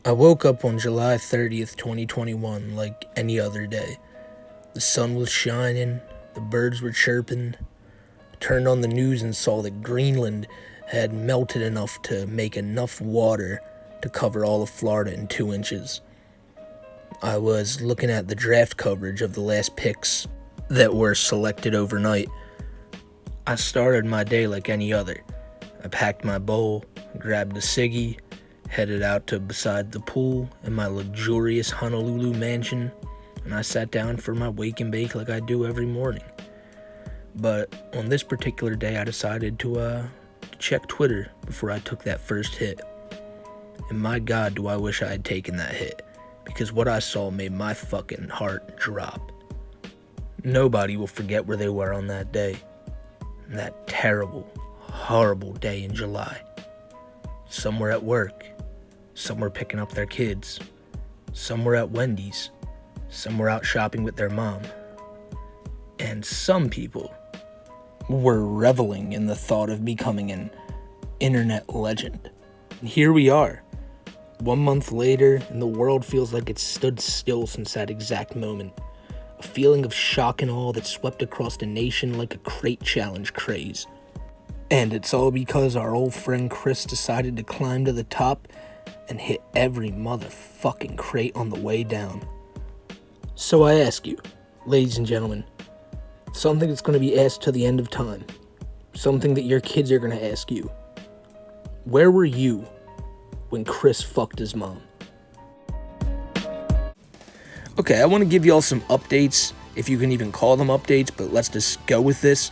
I woke up on July 30th, 2021, like any other day. The sun was shining, the birds were chirping. I turned on the news and saw that Greenland had melted enough to make enough water to cover all of Florida in 2 inches. I was looking at the draft coverage of the last picks that were selected overnight. I started my day like any other. I packed my bowl, grabbed a ciggy, headed out to beside the pool in my luxurious Honolulu mansion, and I sat down for my wake and bake like I do every morning. But on this particular day, I decided to check Twitter before I took that first hit. And my God, do I wish I had taken that hit, because what I saw made my fucking heart drop. Nobody will forget where they were on that day. That terrible, horrible day in July. Some were at work. Some were picking up their kids. Some were at Wendy's. Some were out shopping with their mom. And some people were reveling in the thought of becoming an internet legend. And here we are, 1 month later, and the world feels like it's stood still since that exact moment. A feeling of shock and awe that swept across the nation like a crate challenge craze. And it's all because our old friend Chris decided to climb to the top and hit every motherfucking crate on the way down. So I ask you, ladies and gentlemen, something that's going to be asked to the end of time, something that your kids are going to ask you. Where were you when Chris fucked his mom? Okay, I want to give y'all some updates, if you can even call them updates, but let's just go with this.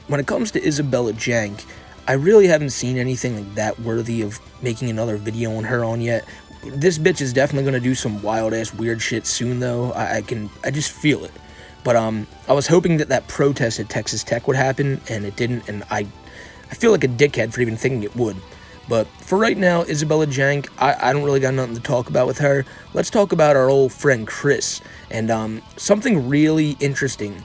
When it comes to Isabella Jank, I really haven't seen anything like that worthy of making another video on her on yet. This bitch is definitely going to do some wild-ass weird shit soon, though. I just feel it. But I was hoping that protest at Texas Tech would happen, and it didn't, and I feel like a dickhead for even thinking it would. But for right now, Isabella Jank, I don't really got nothing to talk about with her. Let's talk about our old friend Chris, and something really interesting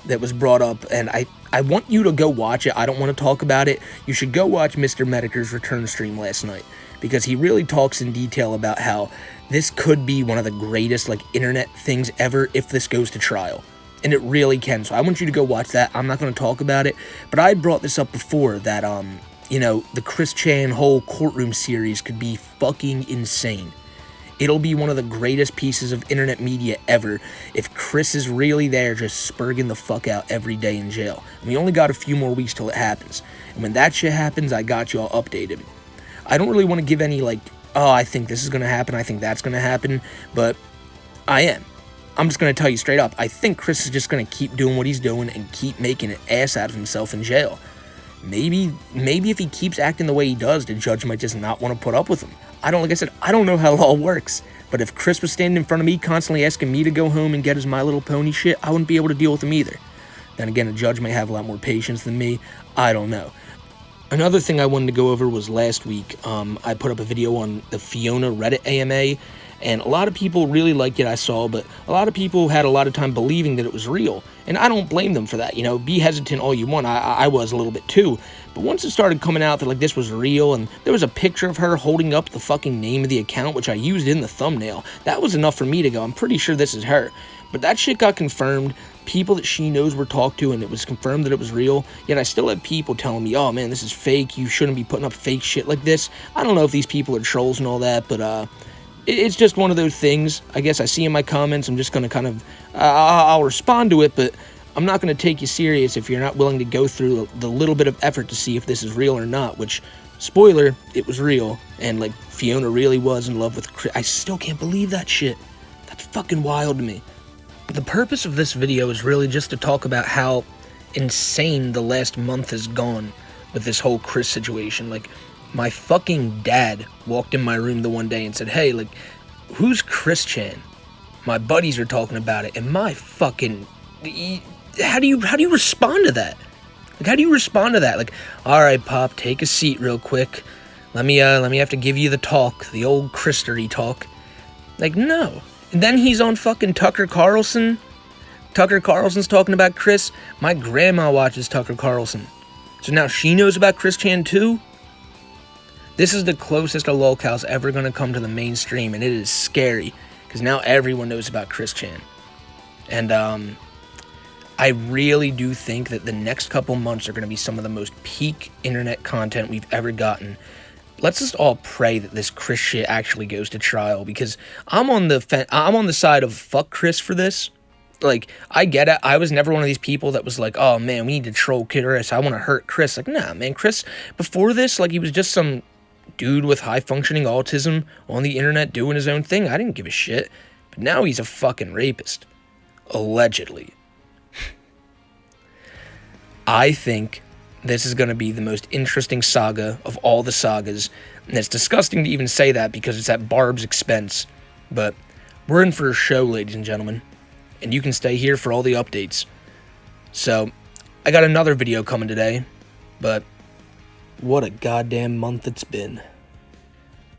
that was brought up, and I want you to go watch it. I don't want to talk about it. You should go watch Mr. Mediker's return stream last night, because he really talks in detail about how this could be one of the greatest internet things ever if this goes to trial. And it really can. So I want you to go watch that. I'm not going to talk about it, but I brought this up before that the Chris Chan whole courtroom series could be fucking insane. It'll be one of the greatest pieces of internet media ever if Chris is really there just spurging the fuck out every day in jail. And we only got a few more weeks till it happens. And when that shit happens, I got you all updated. I don't really want to give any I think this is going to happen, I think that's going to happen, but I am. I'm just going to tell you straight up, I think Chris is just going to keep doing what he's doing and keep making an ass out of himself in jail. Maybe if he keeps acting the way he does, the judge might just not want to put up with him. Like I said, I don't know how law works, but if Chris was standing in front of me constantly asking me to go home and get his My Little Pony shit, I wouldn't be able to deal with him either. Then again, a judge may have a lot more patience than me. I don't know. Another thing I wanted to go over was last week, I put up a video on the Fiona Reddit AMA, and a lot of people really liked it, I saw, but a lot of people had a lot of time believing that it was real, and I don't blame them for that. Be hesitant all you want. I was a little bit too, but once it started coming out that this was real, and there was a picture of her holding up the fucking name of the account, which I used in the thumbnail, that was enough for me to go, I'm pretty sure this is her. But that shit got confirmed. People that she knows were talked to, and it was confirmed that it was real. Yet I still have people telling me, oh man, this is fake, you shouldn't be putting up fake shit like this. I don't know if these people are trolls and all that, but it's just one of those things. I guess I see in my comments, I'm just going to I'll respond to it, but I'm not going to take you serious if you're not willing to go through the little bit of effort to see if this is real or not, which, spoiler, it was real, and Fiona really was in love with Chris. I still can't believe that shit. That's fucking wild to me. The purpose of this video is really just to talk about how insane the last month has gone with this whole Chris situation. My fucking dad walked in my room the one day and said, hey, who's Chris Chan? My buddies are talking about it, and my fucking... How do you respond to that? How do you respond to that? All right, Pop, take a seat real quick. Let me have to give you the talk, the old Christory talk. No. And then he's on fucking Tucker Carlson. Tucker Carlson's talking about Chris. My grandma watches Tucker Carlson. So now she knows about Chris Chan too? This is the closest a lolcow's ever going to come to the mainstream, and it is scary, because now everyone knows about Chris Chan. And I really do think that the next couple months are going to be some of the most peak internet content we've ever gotten. Let's just all pray that this Chris shit actually goes to trial, because I'm on the side of fuck Chris for this. Like, I get it. I was never one of these people that was like, oh man, we need to troll Chris. I want to hurt Chris. Like, nah, man, Chris, before this, like, he was just some dude with high functioning autism on the internet doing his own thing. I didn't give a shit. But now he's a fucking rapist. Allegedly. I think this is going to be the most interesting saga of all the sagas. And it's disgusting to even say that because it's at Barb's expense. But we're in for a show, ladies and gentlemen. And you can stay here for all the updates. So, I got another video coming today. But what a goddamn month it's been.